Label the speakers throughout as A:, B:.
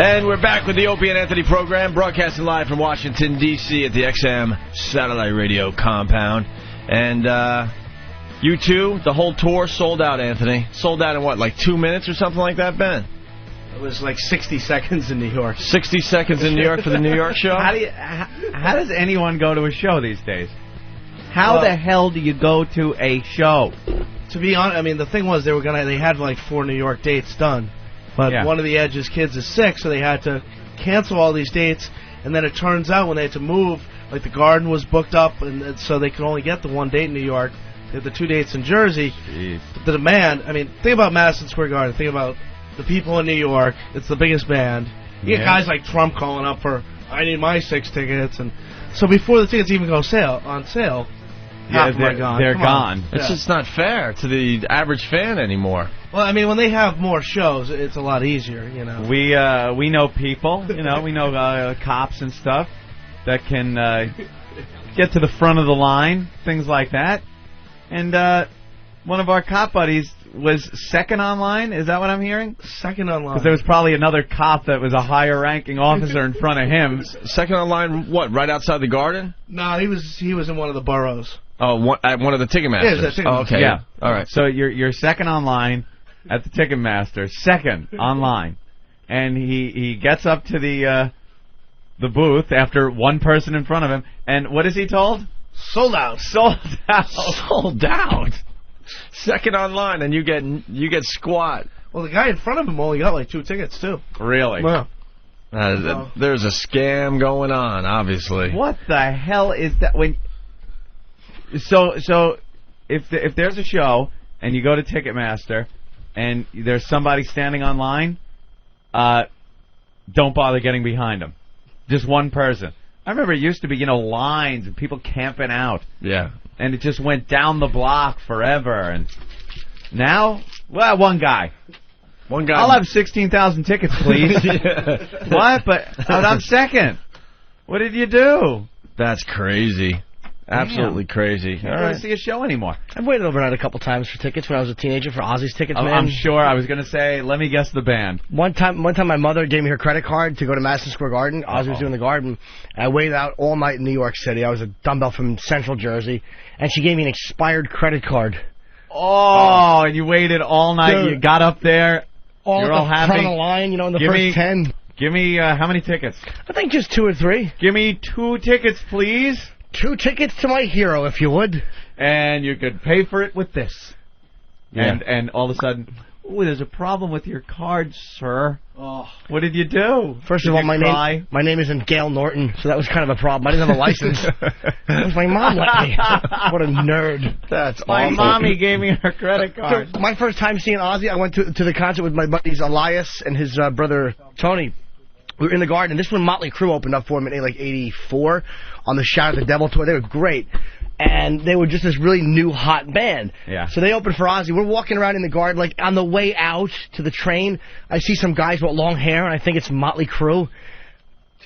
A: And we're back with the Opie and Anthony program, broadcasting live from Washington, D.C. at the XM Satellite Radio compound. And you two, the whole tour sold out, Anthony. Sold out in what, like 2 minutes or something like that, Ben?
B: It was like 60 seconds in New York.
A: 60 seconds in New York for the New York show?
C: How does anyone go to a show these days? How the hell do you go to a show?
B: To be honest, I mean, the thing was they had like 4 New York dates done. But one of the Edge's kids is sick, so they had to cancel all these dates. And then it turns out when they had to move, like the Garden was booked up, and so they could only get the 1 date in New York. They had the 2 dates in Jersey.
C: Jeez.
B: The demand, I mean, think about Madison Square Garden. Think about the people in New York. It's the biggest band. You get guys like Trump calling up for, I need my 6 tickets. And so before the tickets even go on sale, half of them are gone.
C: They're gone.
A: It's just not fair to the average fan anymore.
B: Well, I mean, when they have more shows, it's a lot easier, you know.
C: We know people, we know cops and stuff that can get to the front of the line, things like that. And one of our cop buddies was second online. Is that what I'm hearing?
B: Second online.
C: Because there was probably another cop that was a higher-ranking officer in front of him.
A: Second online, what? Right outside the Garden?
B: No, he was in one of the boroughs.
A: Oh, at one of the Ticketmasters.
B: Yeah, Ticketmaster.
A: Oh, okay.
C: Yeah.
A: All right.
C: So you're second online at the Ticketmaster, second online, and he gets up to the booth after one person in front of him, and what is he told?
B: Sold out.
C: Sold out.
A: Sold out. Second online, and you get squat.
B: Well, the guy in front of him only got like 2 tickets too.
C: Really?
B: Wow.
A: There's a scam going on, obviously.
C: What the hell is that? So if there's a show and you go to Ticketmaster and there's somebody standing online, don't bother getting behind them. Just one person. I remember it used to be, lines and people camping out.
A: Yeah.
C: And it just went down the block forever. And now, one guy.
A: One guy.
C: I'll have 16,000 tickets, please. What? But I'm second. What did you do?
A: That's crazy. Absolutely crazy.
C: I don't want to see a show anymore.
D: I've waited overnight a couple times for tickets when I was a teenager for Ozzy's tickets, man.
C: I'm sure. I was going to say, let me guess the band.
D: One time my mother gave me her credit card to go to Madison Square Garden. Ozzy was doing the Garden. And I waited out all night in New York City. I was a dumbbell from Central Jersey. And she gave me an expired credit card.
C: Oh, and you waited all night. Dude, you got up there. You're all happy.
D: Front of the line, in the first 10.
C: Give me, how many tickets?
D: I think just 2 or 3.
C: Give me 2 tickets, please.
D: 2 tickets to my hero, if you would.
C: And you could pay for it with this.
A: Yeah.
C: And all of a sudden, ooh, there's a problem with your card, sir. Oh. What did you do?
D: First of all, my name isn't Gail Norton, so that was kind of a problem. I didn't have a license. That was my mom let me. What a nerd.
A: That's
C: my
A: awful.
C: mommy gave me her credit card.
D: So my first time seeing Ozzy, I went to the concert with my buddies Elias and his brother Tony. We were in the Garden, and this is when Motley Crue opened up for him in like 84 on the Shout at the Devil tour. They were great. And they were just this really new, hot band.
C: Yeah.
D: So they opened for Ozzy. We're walking around in the Garden, like on the way out to the train, I see some guys with long hair, and I think it's Motley Crue.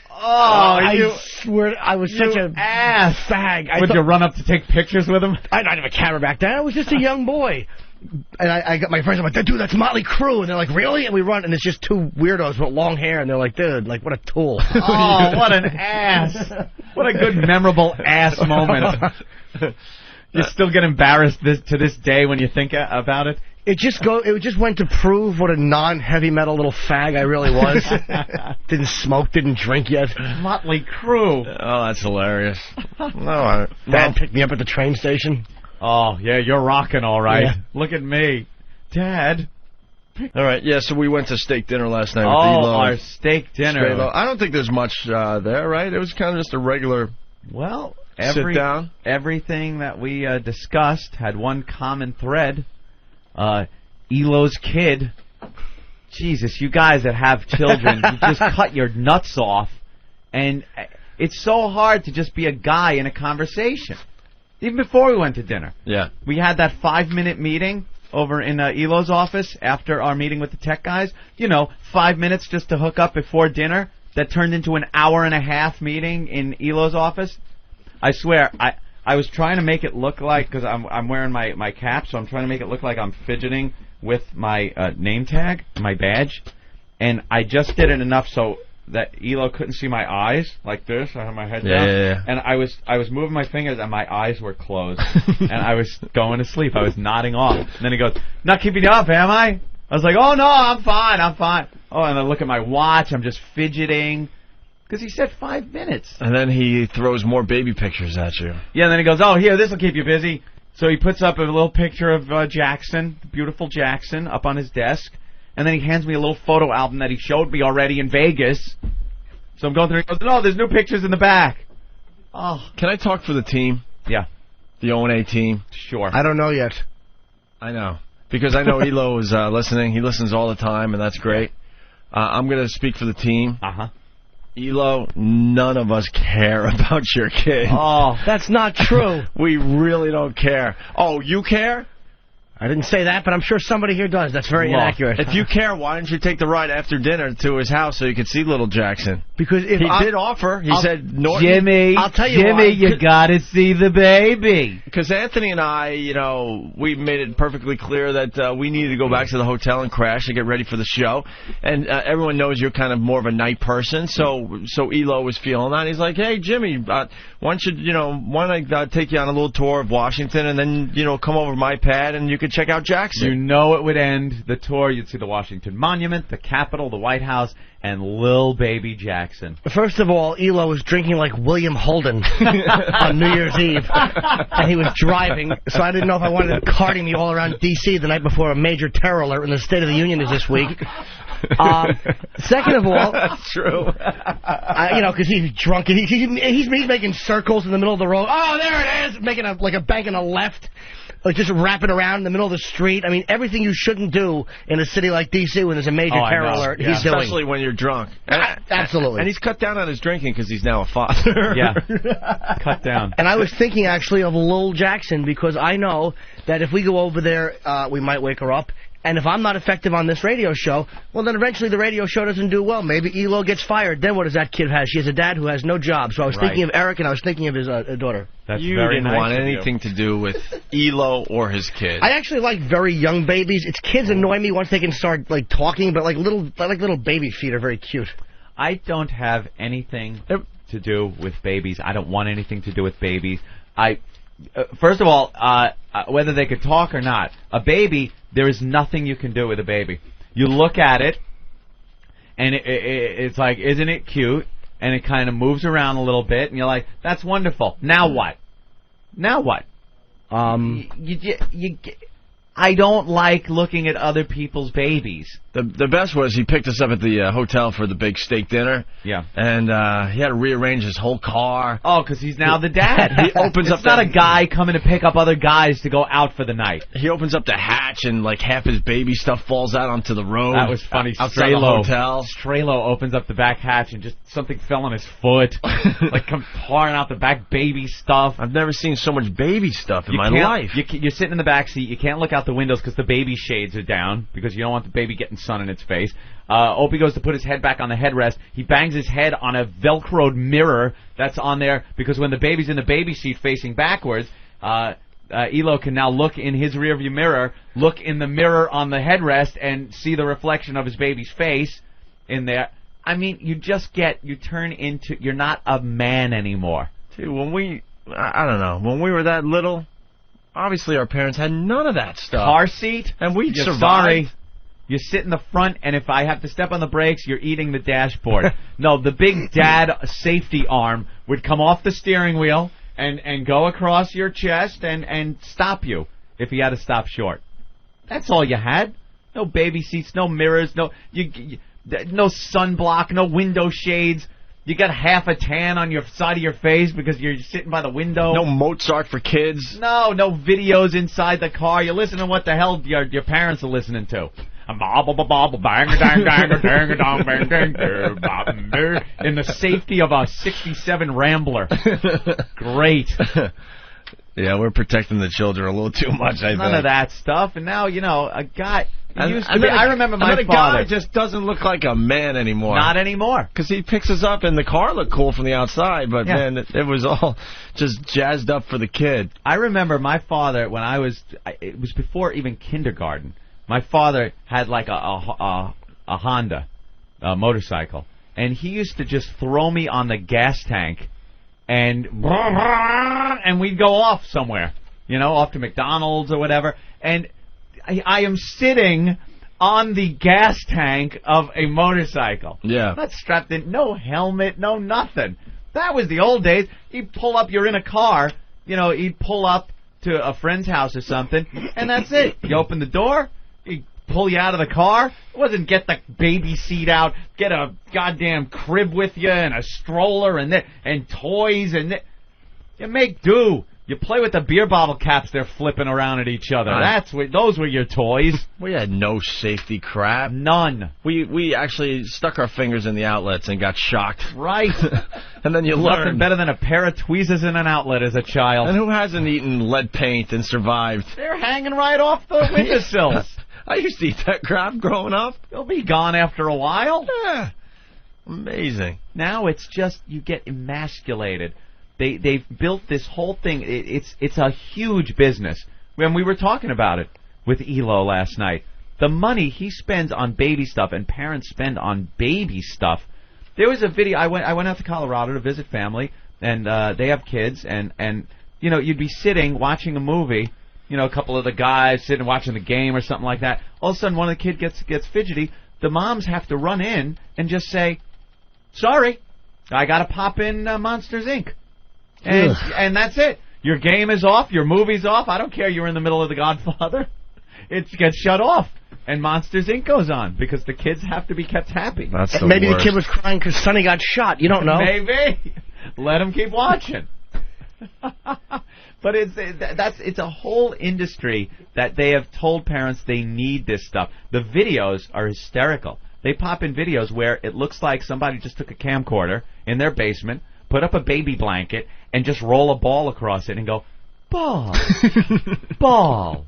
D: I swear, I was such a
C: ass
D: fag.
C: Would you run up to take pictures with him?
D: I didn't have a camera back then. I was just a young boy. And I got my friends, I'm like, dude, that's Motley Crue. And they're like, really? And we run, and it's just 2 weirdos with long hair. And they're like, dude, like, what a tool.
C: Oh, what an ass. What a good, memorable ass moment. You still get embarrassed to this day when you think about it?
D: It just went to prove what a non-heavy metal little fag I really was. Didn't smoke, didn't drink yet.
C: Motley Crue.
A: Oh, that's hilarious.
D: Dad picked me up at the train station.
C: Oh, yeah, you're rocking all right.
D: Yeah.
C: Look at me. Dad.
A: All right, yeah, so we went to steak dinner last night with
C: Elo.
A: Oh,
C: Our steak dinner.
A: I don't think there's much there, right? It was kind of just a regular sit down.
C: Everything that we discussed had one common thread. Elo's kid. Jesus, you guys that have children, you just cut your nuts off. And it's so hard to just be a guy in a conversation. Even before we went to dinner.
A: Yeah.
C: We had that 5-minute meeting over in Elo's office after our meeting with the tech guys. 5 minutes just to hook up before dinner. That turned into an hour-and-a-half meeting in Elo's office. I swear, I was trying to make it look like, because I'm wearing my cap, so I'm trying to make it look like I'm fidgeting with my name tag, my badge. and I just did it enough so that Elo couldn't see my eyes like this. I had my head down, and I was moving my fingers, and my eyes were closed, and I was going to sleep. I was nodding off. And then he goes, "Not keeping you up, am I?" I was like, "Oh no, I'm fine. Oh, and I look at my watch. I'm just fidgeting. Because he said 5 minutes.
A: And then he throws more baby pictures at you.
C: Yeah, and then he goes, "Oh, here, this will keep you busy." So he puts up a little picture of Jackson, beautiful Jackson, up on his desk. And then he hands me a little photo album that he showed me already in Vegas. So I'm going through, he goes, "No, there's new pictures in the back." Oh.
A: Can I talk for the team?
C: Yeah.
A: The O&A team?
C: Sure.
D: I don't know yet.
A: I know. Because I know Elo is listening. He listens all the time, and that's great. I'm going to speak for the team.
C: Uh-huh.
A: Elo, none of us care about your kid.
D: Oh, that's not true.
A: We really don't care. Oh, you care?
D: I didn't say that, but I'm sure somebody here does. That's very inaccurate.
A: If you care, why didn't you take the ride after dinner to his house so you could see little Jackson?
D: Because if
A: he did offer. He said, Norton,
C: Jimmy,
D: I'll tell you
C: Jimmy,
D: why.
C: you gotta see the baby.
A: Because Anthony and I, you know, we made it perfectly clear that we needed to go back to the hotel and crash and get ready for the show. And everyone knows you're kind of more of a night person, so Elo was feeling that. He's like, "Hey, Jimmy, why don't I take you on a little tour of Washington and then, come over to my pad and you could check out Jackson."
C: You know it would end the tour. You'd see the Washington Monument, the Capitol, the White House, and lil baby Jackson.
D: First of all, Elo was drinking like William Holden on New Year's Eve, and he was driving, so I didn't know if I wanted him carting me all around D.C. the night before a major terror alert when the State of the Union is this week. Second of all,
A: that's true.
D: Because he's drunk and he's making circles in the middle of the road. Oh, there it is, making a bank in a left. Like just wrapping around in the middle of the street. I mean, everything you shouldn't do in a city like D.C. when there's a major terror alert, he's doing.
A: Especially when you're drunk.
D: Absolutely.
A: And he's cut down on his drinking because he's now a father.
C: Yeah, cut down.
D: And I was thinking, actually, of Lil Jackson because I know that if we go over there, we might wake her up. And if I'm not effective on this radio show, well, then eventually the radio show doesn't do well. Maybe Elo gets fired. Then what does that kid have? She has a dad who has no job. So I was thinking of Eric, and I was thinking of his daughter.
C: That's
A: you
C: very
A: didn't
C: nice
A: want
C: of
A: anything to do with Elo or his kid.
D: I actually like very young babies. It's kids annoy me once they can start talking, but little baby feet are very cute.
C: I don't have anything to do with babies. I don't want anything to do with babies. First of all, whether they could talk or not, a baby, there is nothing you can do with a baby. You look at it, and it's like, isn't it cute? And it kind of moves around a little bit, and you're like, that's wonderful. Now what? I don't like looking at other people's babies.
A: The best was he picked us up at the hotel for the big steak dinner.
C: Yeah.
A: And he had to rearrange his whole car.
C: Oh, because he's now the dad.
A: He opens up.
C: It's not a guy coming to pick up other guys to go out for the night.
A: He opens up the hatch and half his baby stuff falls out onto the road.
C: That was funny.
A: Outside the hotel.
C: Strelo opens up the back hatch and just something fell on his foot. Come pouring out the back baby stuff.
A: I've never seen so much baby stuff in my life.
C: You're sitting in the back seat. You can't look out the windows because the baby shades are down because you don't want the baby getting sun in its face. Opie goes to put his head back on the headrest. He bangs his head on a Velcroed mirror that's on there because when the baby's in the baby seat facing backwards, Elo can now look in his rearview mirror, look in the mirror on the headrest, and see the reflection of his baby's face in there. I mean, you're not a man anymore.
A: Dude, I don't know, when we were that little, obviously our parents had none of that stuff.
C: Car seat?
A: And we survived.
C: Sorry. You sit in the front, and if I have to step on the brakes, you're eating the dashboard. No, the big dad safety arm would come off the steering wheel and go across your chest and stop you if he had to stop short. That's all you had. No baby seats, no mirrors, no sunblock, no window shades. You got half a tan on your side of your face because you're sitting by the window.
A: No Mozart for kids.
C: No videos inside the car. You're listening to what the hell your parents are listening to. In the safety of a 67 Rambler. Great.
A: Yeah, we're protecting the children a little too much, I think.
C: None of that stuff. And now, a guy... I remember my father.
A: Guy just doesn't look like a man anymore.
C: Not anymore.
A: Because he picks us up and the car looked cool from the outside, but then it was all just jazzed up for the kid.
C: I remember my father, when it was before even kindergarten, my father had a Honda. motorcycle, and he used to just throw me on the gas tank, and we'd go off somewhere, off to McDonald's or whatever, and I am sitting on the gas tank of a motorcycle.
A: Yeah.
C: I'm not strapped in, no helmet, no nothing. That was the old days. He'd pull up, you're in a car, he'd pull up to a friend's house or something, and that's it. You open the door, he'd pull you out of the car. It wasn't get the baby seat out, get a goddamn crib with you and a stroller and toys and you make do. You play with the beer bottle caps they're flipping around at each other. Those were your toys.
A: We had no safety crap.
C: None.
A: We actually stuck our fingers in the outlets and got shocked.
C: Right.
A: And then you learn.
C: Nothing better than a pair of tweezers in an outlet as a child.
A: And who hasn't eaten lead paint and survived?
C: They're hanging right off the windowsills.
A: I used to eat that crap growing up.
C: They'll be gone after a while.
A: Yeah. Amazing.
C: Now it's just you get emasculated. They've built this whole thing. It's a huge business. When we were talking about it with Elo last night, the money he spends on baby stuff and parents spend on baby stuff. There was a video. I went out to Colorado to visit family, and they have kids, and you'd be sitting watching a movie. A couple of the guys sitting watching the game or something like that. All of a sudden, one of the kids gets fidgety. The moms have to run in and just say, "Sorry, I got to pop in Monsters, Inc." And that's it. Your game is off. Your movie's off. I don't care you're in the middle of The Godfather. It gets shut off. And Monsters, Inc. goes on because the kids have to be kept happy.
A: That's the
D: Maybe
A: worst.
D: the kid was crying because Sonny got shot. You don't know.
C: Maybe. Let him keep watching. But it's a whole industry that they have told parents they need this stuff. The videos are hysterical. They pop in videos where it looks like somebody just took a camcorder in their basement, put up a baby blanket, and just roll a ball across it and go, ball, ball,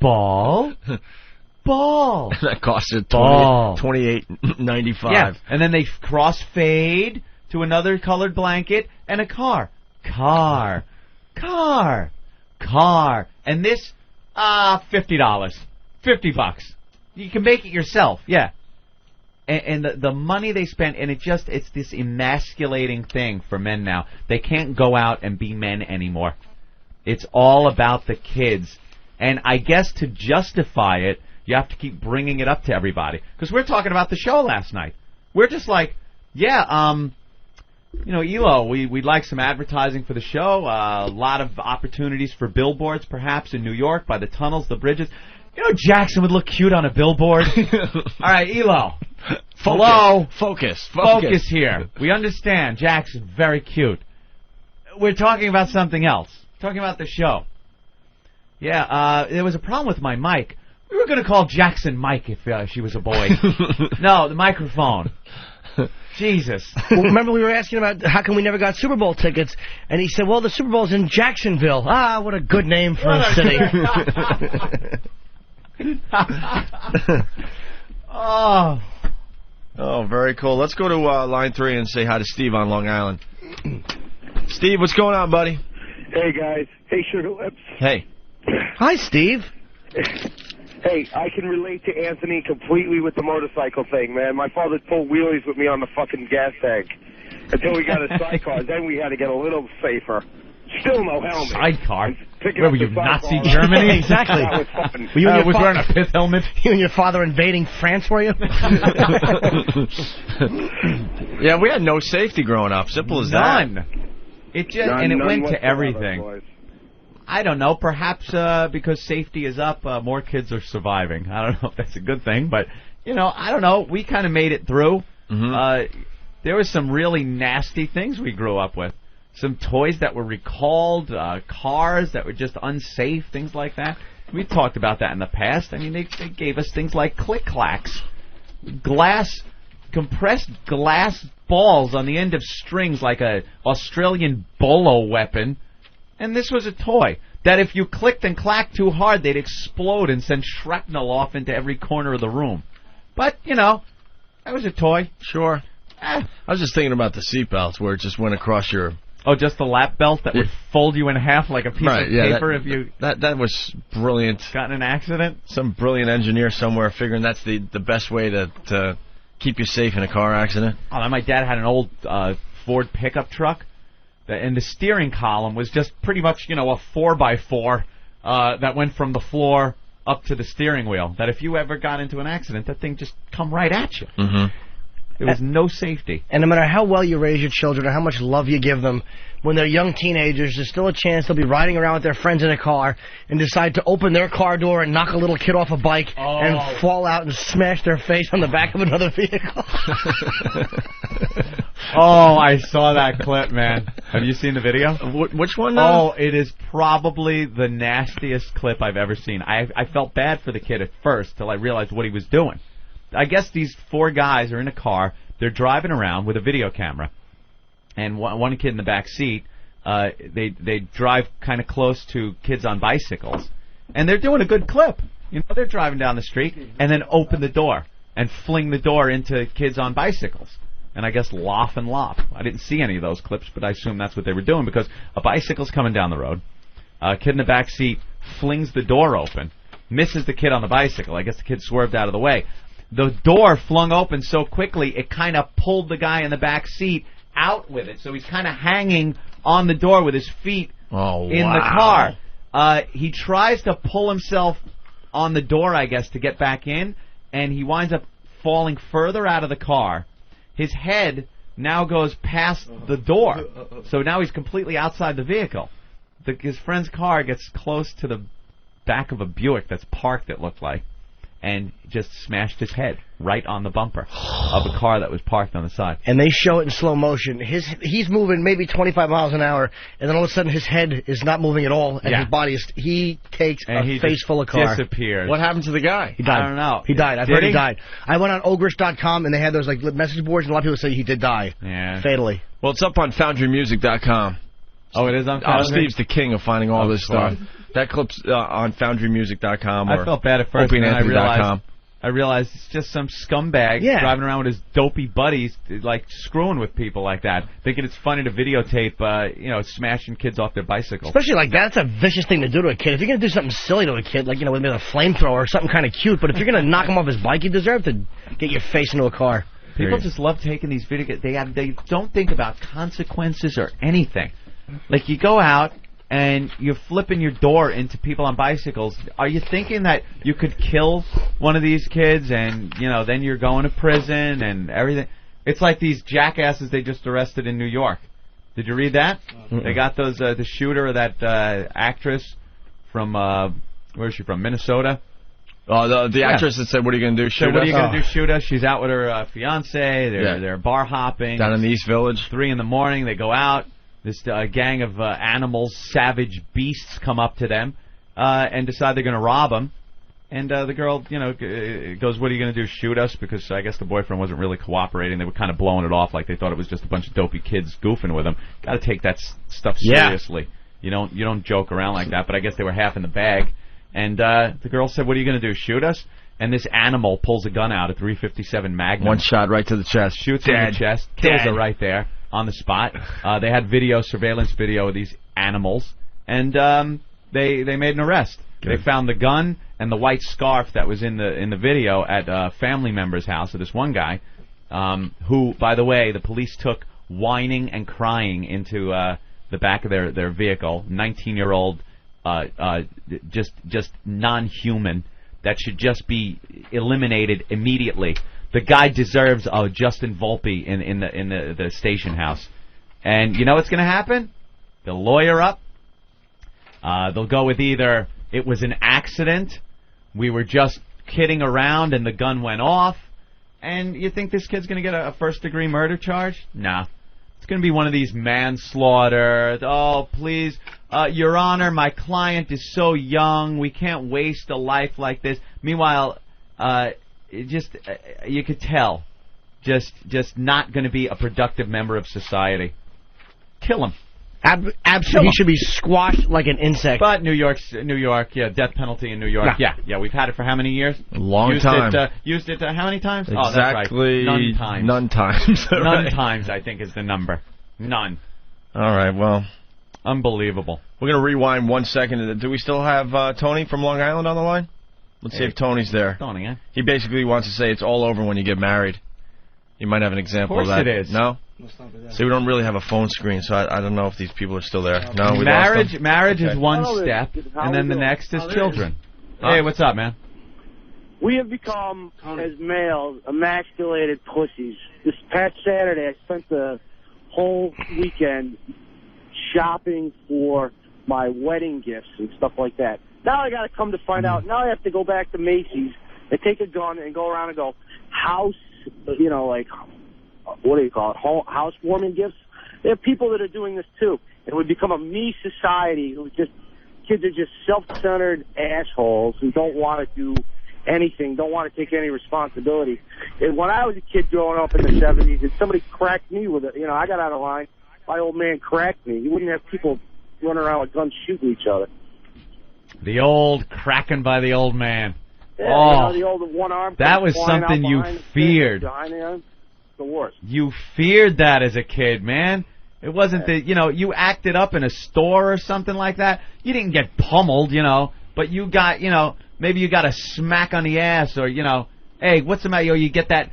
C: ball, ball.
A: That costs it $28.95.
C: Yeah, and then they cross-fade to another colored blanket and a car. Car. And this, $50. $50. You can make it yourself, yeah. And the money they spend, and it's this emasculating thing for men now. They can't go out and be men anymore. It's all about the kids. And I guess to justify it, you have to keep bringing it up to everybody. Because we're talking about the show last night. We're just like, Elo, we'd like some advertising for the show. A lot of opportunities for billboards, perhaps in New York, by the tunnels, the bridges. Jackson would look cute on a billboard. All right, Elo. Hello.
A: Focus
C: Here. We understand. Jackson, very cute. We're talking about something else. Talking about the show. Yeah, there was a problem with my mic. We were going to call Jackson Mike if she was a boy. No, the microphone. Jesus.
D: Well, remember we were asking about how come we never got Super Bowl tickets, and he said, well, the Super Bowl's in Jacksonville. Ah, what a good name for a city.
A: Oh, very cool. Let's go to line 3 and say hi to Steve on Long Island. Steve, what's going on, buddy?
E: Hey, guys. Hey, Sugar Lips.
A: Hey.
D: Hi, Steve.
E: Hey, I can relate to Anthony completely with the motorcycle thing, man. My father pulled wheelies with me on the fucking gas tank until we got a sidecar. Then we had to get a little safer. Still no helmet.
C: Sidecar? Where were you, Nazi Germany?
D: Exactly.
E: That was fun.
D: Were you
C: was wearing a pith helmet?
D: You and your father invading France, were you?
A: Yeah, we had no safety growing up. Simple as that.
C: None. It went to everything.
E: Boys.
C: I don't know. Perhaps because safety is up, more kids are surviving. I don't know if that's a good thing, but I don't know. We kind of made it through. Mm-hmm. There were some really nasty things we grew up with. Some toys that were recalled, cars that were just unsafe, things like that. We talked about that in the past. I mean, they gave us things like Clacks, compressed glass balls on the end of strings like a Australian bolo weapon. And this was a toy that if you clicked and clacked too hard, they'd explode and send shrapnel off into every corner of the room. But, that was a toy.
A: Sure. I was just thinking about the seatbelts where it just went across your...
C: Oh, just the lap belt that would fold you in half like a piece of paper if you...
A: That was brilliant.
C: Got in an accident?
A: Some brilliant engineer somewhere figuring that's the best way to keep you safe in a car accident?
C: Oh, my dad had an old Ford pickup truck, and the steering column was just pretty much, a 4x4 that went from the floor up to the steering wheel. That if you ever got into an accident, that thing just come right at you.
A: Mm-hmm.
C: There was no safety.
D: And no matter how well you raise your children or how much love you give them, when they're young teenagers, there's still a chance they'll be riding around with their friends in a car and decide to open their car door and knock a little kid off a bike and fall out and smash their face on the back of another vehicle.
C: Oh, I saw that clip, man. Have you seen the video?
A: Which one?
C: Oh, it is probably the nastiest clip I've ever seen. I felt bad for the kid at first till I realized what he was doing. I guess these 4 guys are in a car. They're driving around with a video camera, and one kid in the back seat. They drive kind of close to kids on bicycles, and they're doing a good clip. They're driving down the street and then open the door and fling the door into kids on bicycles. And I guess laugh and laugh. I didn't see any of those clips, but I assume that's what they were doing because a bicycle's coming down the road. A kid in the back seat flings the door open, misses the kid on the bicycle. I guess the kid swerved out of the way. The door flung open so quickly, it kind of pulled the guy in the back seat out with it. So he's kind of hanging on the door with his feet in the car. He tries to pull himself on the door, I guess, to get back in, and he winds up falling further out of the car. His head now goes past the door, so now he's completely outside the vehicle. His friend's car gets close to the back of a Buick that's parked, it looked like, and just smashed his head right on the bumper of a car that was parked on the side.
D: And they show it in slow motion. He's moving maybe 25 miles an hour, and then all of a sudden his head is not moving at all, and his body is... He takes a face full of car.
C: Disappears.
A: What happened to the guy?
D: He died.
C: I don't know.
D: He died. I've heard he died. I went on ogrish.com, and they had those message boards, and a lot of people say he did die.
C: Yeah.
D: Fatally.
A: Well, it's up on FoundryMusic.com.
C: Oh, it is on Foundry?
A: Steve's the king of finding all this stuff. That clip's on FoundryMusic.com or
C: I felt bad at first,
A: OpieandAnthony.com.
C: I realized it's just some scumbag driving around with his dopey buddies, like screwing with people like that, thinking it's funny to videotape, smashing kids off their bicycles.
D: Especially like that, that's a vicious thing to do to a kid. If you're going to do something silly to a kid, like, with maybe a flamethrower or something kind of cute, but if you're going to knock him off his bike, you deserve to get your face into a car.
C: People just love taking these videos. They don't think about consequences or anything. Like, you go out and you're flipping your door into people on bicycles. Are you thinking that you could kill one of these kids and, then you're going to prison and everything? It's like these jackasses they just arrested in New York. Did you read that? Mm-mm. They got those the shooter of that actress from, where is she from, Minnesota?
A: Oh, the actress that said, what are you going to do, shoot us?
C: What are you going to do, shoot us? She's out with her fiance. They're bar hopping.
A: Down in the East Village.
C: 3 a.m, they go out. This gang of animals, savage beasts, come up to them and decide they're going to rob them. And the girl, goes, what are you going to do, shoot us? Because I guess the boyfriend wasn't really cooperating. They were kind of blowing it off like they thought it was just a bunch of dopey kids goofing with them. Got to take that stuff seriously. You don't joke around like that. But I guess they were half in the bag. And the girl said, what are you going to do, shoot us? And this animal pulls a gun out, a .357 Magnum.
A: One shot right to the chest.
C: Shoots her in the chest, kills her right there on the spot. They had surveillance video of these animals, and they made an arrest. Good. They found the gun and the white scarf that was in the video at a family member's house of this one guy, who, by the way, the police took whining and crying into the back of their vehicle. 19-year-old, just non-human that should just be eliminated immediately. The guy deserves a Justin Volpe in the station house. And you know what's going to happen? They'll lawyer up. They'll go with either it was an accident, we were just kidding around and the gun went off. And you think this kid's going to get a first-degree murder charge? Nah. It's going to be one of these manslaughter. Oh, please, Your Honor, my client is so young. We can't waste a life like this. Meanwhile, you could tell, just not going to be a productive member of society. Kill him.
D: Absolutely, he should be squashed like an insect.
C: But New York, death penalty in New York. Yeah, we've had it for how many years?
A: A long time.
C: Used it how many times?
A: Exactly.
C: Oh, that's right. None times.
A: None times.
C: None times, I think, is the number. None.
A: All right, well.
C: Unbelievable.
A: We're going to rewind 1 second. Do we still have Tony from Long Island on the line? Let's see if Tony's there.
C: Tony, eh?
A: He basically wants to say it's all over when you get married. You might have an example of,
C: Of course
A: that.
C: it is.
A: No? See, we don't really have a phone screen, so I don't know if these people are still there. No, we
C: Marriage
A: lost them?
C: is one step, and then the next is children. Hey, what's up, man?
F: We have become, as males, emasculated pussies. This past Saturday, I spent the whole weekend shopping for my wedding gifts and stuff like that. Now I got to come to find out, now I have to go back to Macy's and take a gun and go around and go, house, you know, like, what do you call it, housewarming gifts? There are people that are doing this too. It would become a me society. Kids are just self-centered assholes who don't want to do anything, don't want to take any responsibility. And when I was a kid growing up in the 70s, if somebody cracked me with it, you know, I got out of line. My old man cracked me. You wouldn't have people running around with guns shooting each other.
C: The old cracking by the old man.
F: Yeah,
C: oh,
F: you know, the old one arm.
C: That was something you feared.
F: The worst.
C: You feared that as a kid, man. It wasn't that, you know, you acted up in a store or something like that. You didn't get pummeled, you know, but you got, you know, maybe you got a smack on the ass or, you know, hey, what's the matter? You get that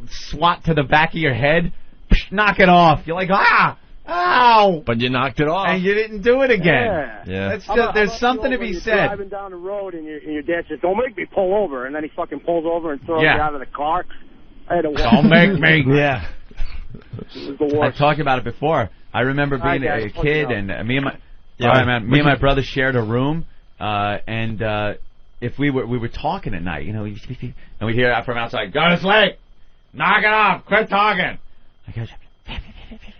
C: swat to the back of your head, psh, knock it off. You're like, ah, ow.
A: But you knocked it off.
C: And you didn't do it again.
F: Yeah.
C: That's just, there's something to be said.
F: Driving down the road and your dad says, don't make me pull over. And then he fucking pulls over and throws you out of the car. I had to walk.
C: Don't make me.
D: Yeah.
F: It was the worst.
C: I've talked about it before. I remember being a kid, and me and my brother shared a room, and if we were talking at night, you know, and we'd hear out from outside, go to sleep, knock it off, quit talking. I go,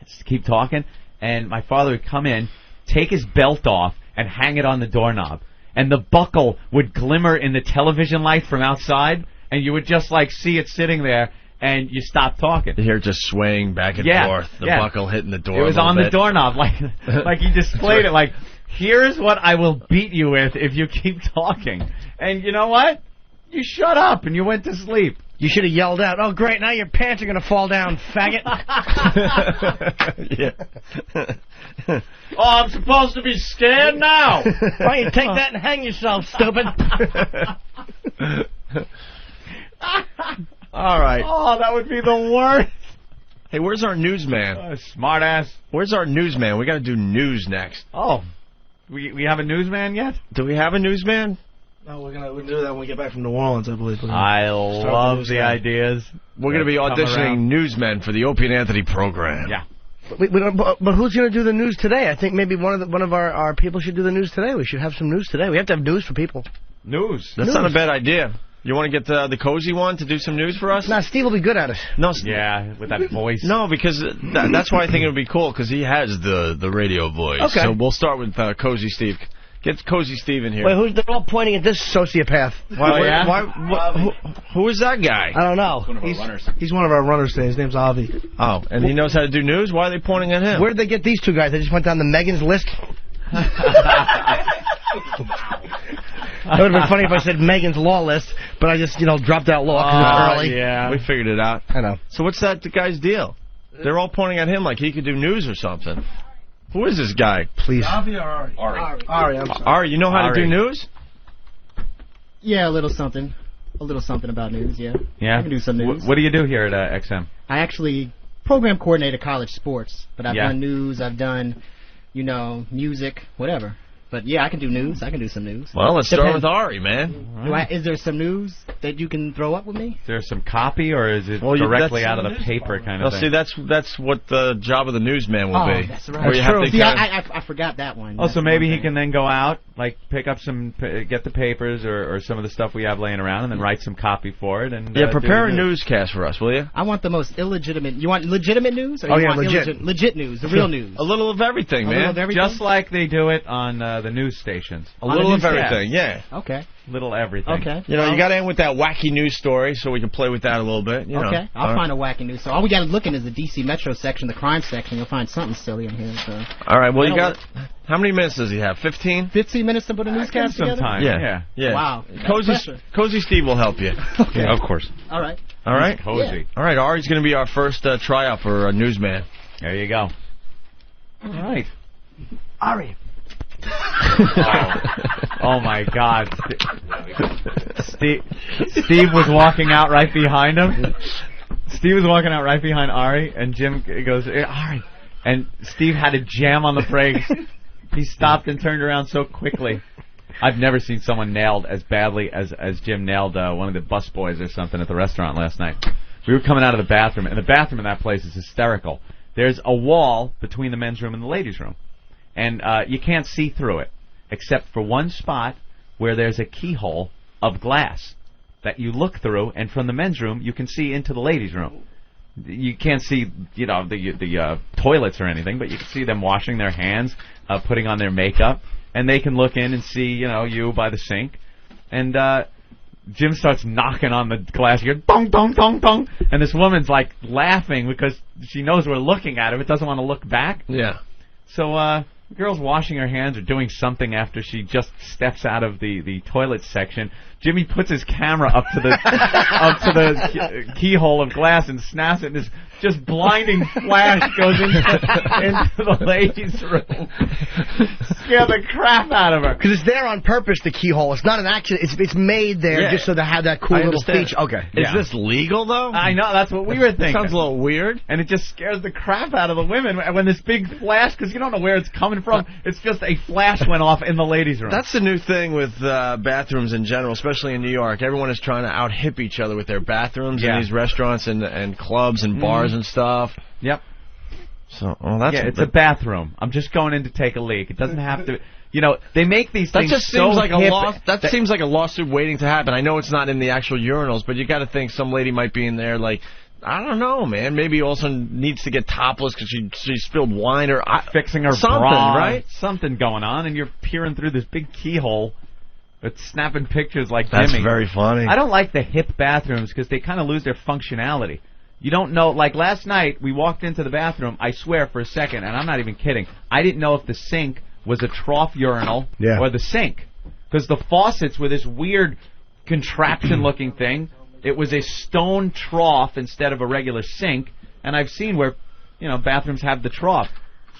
C: just keep talking, and my father would come in, take his belt off, and hang it on the doorknob, and the buckle would glimmer in the television light from outside, and you would just like see it sitting there. And you stop talking.
A: You hear it just swaying back and forth. The buckle hitting the door.
C: It was on the doorknob, like he displayed it. Like, here's what I will beat you with if you keep talking. And you know what? You shut up and you went to sleep.
D: You should have yelled out, "Oh, great! Now your pants are gonna fall down, faggot!"
A: Yeah.
C: Oh, I'm supposed to be scared now.
D: Why don't you take that and hang yourself, stupid?
A: All right.
C: Oh, that would be the worst.
A: Hey, where's our newsman?
C: Smart ass.
A: Where's our newsman? We got to do news next.
C: Oh, we have a newsman yet?
A: Do we have a newsman?
B: No, we'll do that when we get back from New Orleans, I believe.
C: I love the ideas.
A: We're going to be auditioning newsmen for the Opie and Anthony program.
C: Yeah.
D: But who's going to do the news today? I think maybe one of our people should do the news today. We should have some news today. We have to have news for people.
C: News.
A: That's not a bad idea. You want to get the cozy one to do some news for us?
D: Nah, Steve will be good at it.
A: No,
C: yeah, with that voice.
A: No, because that's why I think it would be cool, because he has the radio voice.
D: Okay.
A: So we'll start with Cozy Steve. Get Cozy Steve in here.
D: Wait, they're all pointing at this sociopath.
A: Who is that guy?
D: I don't know.
B: He's one of our runners today. His name's Avi.
A: Oh, and he knows how to do news? Why are they pointing at him?
D: Where did they get these two guys? They just went down the Megan's list? That would have been funny if I said Megan's law list, but I just, dropped out law because it's early.
A: Yeah. We figured it out.
D: I know.
A: So what's the guy's deal? They're all pointing at him like he could do news or something. Who is this guy?
D: Please.
B: Avi or Ari? Ari, I'm sorry.
A: Ari, you know how to do news?
G: Yeah, a little something about news, yeah.
C: Yeah?
G: I can do some news.
C: What do you do here at XM?
G: I actually program coordinate college sports, but I've done news, I've done, music, whatever. But yeah, I can do news. I can do some news.
A: Well, let's start with Ari, man.
G: Is there some news that you can throw up with me?
C: Is there some copy, or is it directly out of the paper kind of thing?
A: See, that's what the job of the newsman will be.
G: That's right. That's true. See, I forgot that one.
C: Oh, so maybe he can then go out, like pick up get the papers or some of the stuff we have laying around, and then write some copy for it. And
A: prepare a newscast for us, will you?
G: I want the most illegitimate. You want legitimate news? Or legit news, the real news.
A: A little of everything, man.
C: Just like they do it on the news stations.
A: A little of everything, yeah.
G: Okay.
C: Little everything.
G: Okay.
A: You got to end with that wacky news story so we can play with that a little bit.
G: Okay. I'll find a wacky news story. All we got to look in is the D.C. Metro section, the crime section. You'll find something silly in here. So.
A: All right. Well, you got... How many minutes does he have? 15?
G: 15 minutes to put a newscast together?
C: Sometime. Yeah.
G: Wow.
A: Cozy Steve will help you.
G: Okay.
C: Yeah, of course.
G: All right.
A: All right?
C: Cozy.
A: All right. Ari's going to be our first tryout for a newsman.
C: There you go. All right.
D: Ari.
C: Oh my God! Steve was walking out right behind him. Steve was walking out right behind Ari, and Jim goes, hey, Ari. And Steve had to jam on the brakes. He stopped and turned around so quickly. I've never seen someone nailed as badly as Jim nailed one of the busboys or something at the restaurant last night. We were coming out of the bathroom, and the bathroom in that place is hysterical. There's a wall between the men's room and the ladies' room, and you can't see through it, except for one spot where there's a keyhole of glass that you look through, and from the men's room you can see into the ladies' room. You can't see, the toilets or anything, but you can see them washing their hands, putting on their makeup, and they can look in and see, you by the sink. And Jim starts knocking on the glass here, dong, dong, dong, dong, and this woman's like laughing because she knows we're looking at her, but doesn't want to look back.
A: Yeah.
C: So the girl's washing her hands or doing something after she just steps out of the toilet section. Jimmy puts his camera up to the keyhole of glass and snaps it, and this just blinding flash goes into the ladies' room. Scare the crap out of her.
D: Because it's there on purpose, the keyhole. It's not an accident. It's made there just so they have that cool little feature. Okay.
A: Is this legal, though?
C: I know. That's what we were thinking.
A: Sounds a little weird.
C: And it just scares the crap out of the women when this big flash, because you don't know where it's coming from. It's just a flash went off in the ladies' room.
A: That's the new thing with bathrooms in general, especially in New York. Everyone is trying to out-hip each other with their bathrooms in these restaurants and clubs and bars and stuff.
C: Yep.
A: So, that's
C: it's a bathroom. I'm just going in to take a leak. It doesn't have to. They make these things.
A: That just seems like a seems like a lawsuit waiting to happen. I know it's not in the actual urinals, but you got to think some lady might be in there like, I don't know, man. Maybe also needs to get topless because she spilled wine or
C: fixing her
A: something,
C: bra,
A: right?
C: Something going on, and you're peering through this big keyhole. It's snapping pictures like
A: That's
C: Jimmy.
A: very funny.
C: I don't like the hip bathrooms because they kind of lose their functionality. You don't know, like last night, we walked into the bathroom, I swear for a second, and I'm not even kidding, I didn't know if the sink was a trough urinal or the sink. Because the faucets were this weird contraption-looking thing. It was a stone trough instead of a regular sink, and I've seen where, bathrooms have the trough.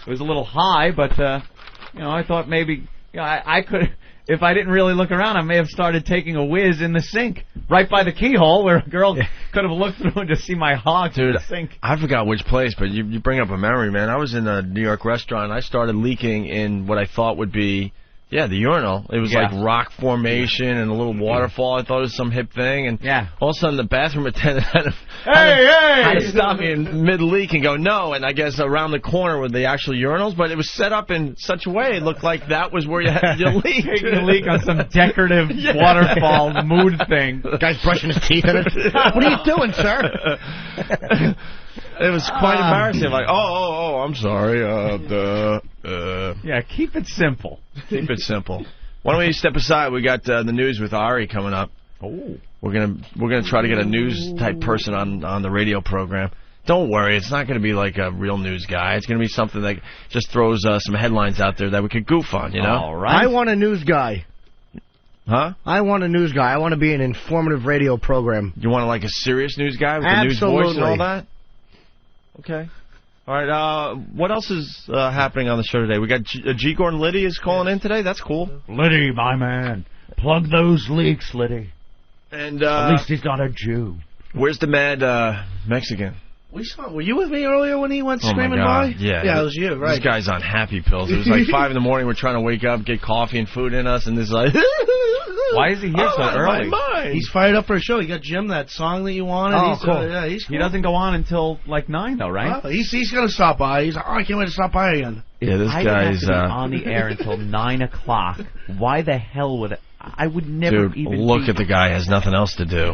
C: It was a little high, but, I thought maybe, I could... If I didn't really look around, I may have started taking a whiz in the sink right by the keyhole where a girl could have looked through and just see my hog in the sink.
A: I forgot which place, but you bring up a memory, man. I was in a New York restaurant, and I started leaking in what I thought would be, the urinal. It was like rock formation and a little waterfall. I thought it was some hip thing. And all of a sudden, the bathroom attendant had to stop me in mid-leak and go, no. And I guess around the corner were the actual urinals, but it was set up in such a way it looked like that was where you had your leak.
C: Taking a leak on some decorative waterfall mood thing.
D: The guy's brushing his teeth in it. What are you doing, sir?
A: It was quite embarrassing. Like, I'm sorry.
C: Keep it simple.
A: Keep it simple. Why don't we step aside? We got the news with Ari coming up.
C: Oh,
A: we're gonna try to get a news type person on the radio program. Don't worry, it's not gonna be like a real news guy. It's gonna be something that just throws some headlines out there that we could goof on.
C: All right.
D: I want a news guy.
A: Huh?
D: I want a news guy. I want to be an informative radio program.
A: You want like a serious news guy with the news voice and all that? Okay. All right, what else is happening on the show today? We got G. Gordon Liddy is calling in today. That's cool.
C: Liddy, my man. Plug those leaks, Liddy.
A: And
C: at least he's not a Jew.
A: Where's the mad Mexican?
B: Were you with me earlier when he went screaming by?
A: Yeah,
B: it was you, right.
A: This guy's on happy pills. It was like 5 in the morning. We're trying to wake up, get coffee and food in us, and this is like...
C: Why is he here so early?
B: He's fired up for a show. He got Jim that song that you wanted.
D: Oh, cool.
B: He's cool.
C: He doesn't go on until like 9, though, right?
B: Well, he's going to stop by. He's like, I can't wait to stop by again.
A: Yeah, this guy's
C: on the air until 9 o'clock. Why the hell would I would never even
A: look at the guy. Has nothing else to do.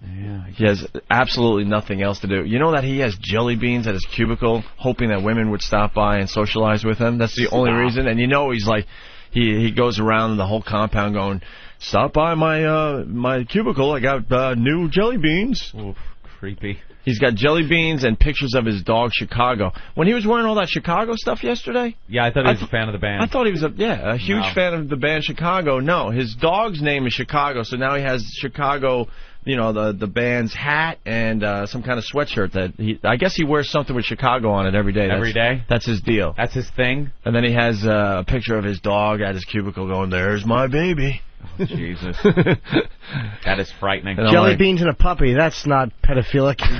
C: Yeah,
A: he has absolutely nothing else to do. You know that he has jelly beans at his cubicle, hoping that women would stop by and socialize with him? That's the only reason. And he's like, he goes around the whole compound going, stop by my cubicle. I got new jelly beans.
C: Oof, creepy.
A: He's got jelly beans and pictures of his dog, Chicago. When he was wearing all that Chicago stuff yesterday...
C: Yeah, I thought he was a fan of the band.
A: I thought he was a huge fan of the band Chicago. No, his dog's name is Chicago, so now he has Chicago... the band's hat and some kind of sweatshirt that I guess he wears something with Chicago on it every day.
C: Every day?
A: That's his deal.
C: That's his thing?
A: And then he has a picture of his dog at his cubicle going, there's my baby.
C: Oh, Jesus. That is frightening.
D: Jelly beans and a puppy, that's not pedophilic.